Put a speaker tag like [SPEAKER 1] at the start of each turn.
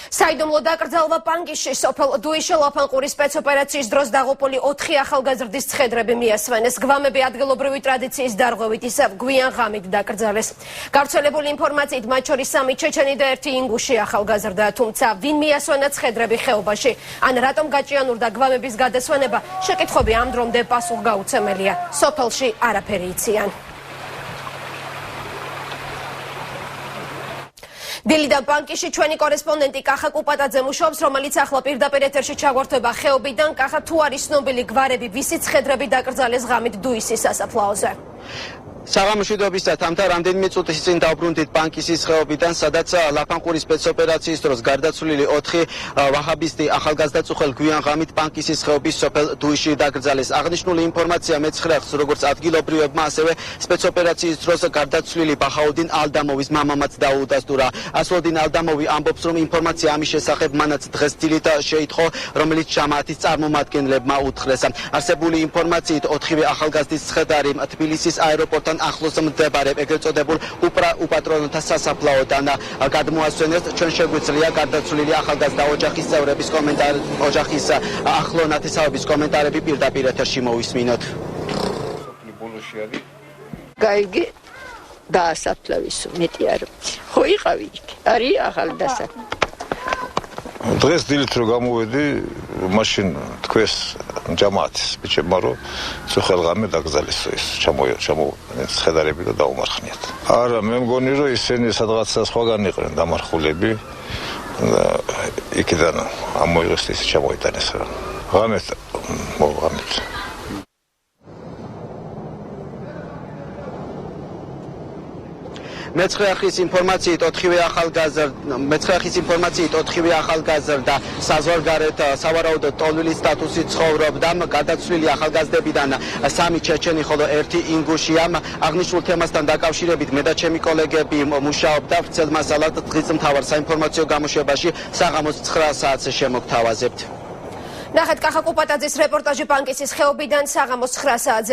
[SPEAKER 1] საიდუმლო დაკრძალვა პანკისში სოფელ დუიშე ლაფანყურის სპეცოპერაციის დროს დაღუპული 4 ახალგაზრდის ცხედრები მიასვენეს. გვამები ადგილობრივი ტრადიციის დარღვევით ისევ გვიან ღამით დაკრძალეს. გავრცელებული ინფორმაციით მათ შორის 3 ჩეჩენი და 1 ინგუში ახალგაზრდა, თუმცა ვინ მიასვენა ცხედრები ხეობაში, ან რატომ გაჭიანურდა გვამების გადასვენება, შეკითხვები ამ დრომდე პასუხგაუცემელია. სოფელში არაფერი იციან. დილიდან პანკისში ჩვენი კორესპონდენტი კახა კუპატაძე მუშაობს, რომელიც ახლა პირდაპირ ეთერში ჩაგვართვება ხეობიდან. კახა, თუ არის ცნობილი გვარები, ვისი ცხედრები დაკრძალეს ღამით დუისის სასაფლაოზე?
[SPEAKER 2] საღამოშვიდობისას თამთა რამდენიმე წუთის წინ დავბრუნდით პანკისის ხეობიდან, სადაც ლაფანყურის სპეცოპერაციის დროს გარდაცვლილი 4 ვაჰაბისტი ახალგაზრდა წუხელ გვიან ღამით პანკისის ხეობის სოფელ დუიში დაკრძალეს. აღნიშნული ინფორმაცია მეცხრეახს როგორც ადგილობრივებმა, ასევე სპეცოპერაციის დროს გარდაცვლილი ბაჰაუდინ ალდამოვის მამამაც დაუდასტურა. ასლოდინ ალდამოვი ამბობს, რომ ინფორმაცია ამის შესახებ მანაც დღეს დილით შეიტყო, რომელიც ჟამაათის წარმომადგენლებმა უთხრეს. არსებული ინფორმაციით 4 ახალგაზრდის ცხედარი თბილისის აეროპორტთან ახლოს მდებარე ეგრეთ წოდებულ უპატრონოთა სასაფლაოდან გადმოასვენეს. ჩვენ შეგვიძლია გარდაცვლილი ახალგაზრდა ოჯახის წევრების კომენტარი, ოჯახის ახლო ნათესავების კომენტარები პირდაპირ ეთერში მოვისმინოთ.
[SPEAKER 3] გაიგი დაასაფლავის მეტი არ ხო იყავი იქ არის ახალდასა.
[SPEAKER 4] დღეს დილით რომ გამოვედი, მაშინ თქვეს ჯამაათის ბიჭებმა, რომ წუხელ ღამე დაკრძალეს ის ცხედარები და დაუმარხნიათ. არა, მე მგონი, რომ ისინი სადღაცა სხვაგან იყვნენ დამარხულები და იქიდან ამოიღეს ის ჩამოიტანეს რა. ღამეთ მოვღამეთ.
[SPEAKER 2] მეცხრეახის ინფორმაციით 4 ახალგაზრდა საზღვარგარეთ სავარაუდოდ ტოლვილის სტატუსით ცხოვრობდა. გადაცვლილი ახალგაზრდებიდან 3 ჩეჩენი, ხოლო 1 ინგუშია. აღნიშნულ თემასთან დაკავშირებით მე და ჩემი კოლეგები მუშაობდა ვრცელ მასალად. დღის მთავარ საინფორმაციო გამოშვებაში საღამოს 9 საათზე შემოგთავაზებთ.
[SPEAKER 1] ნახეთ კახა კუპატაძის რეპორტაჟი პანკისის ხეობიდან საღამოს 9 საათზე.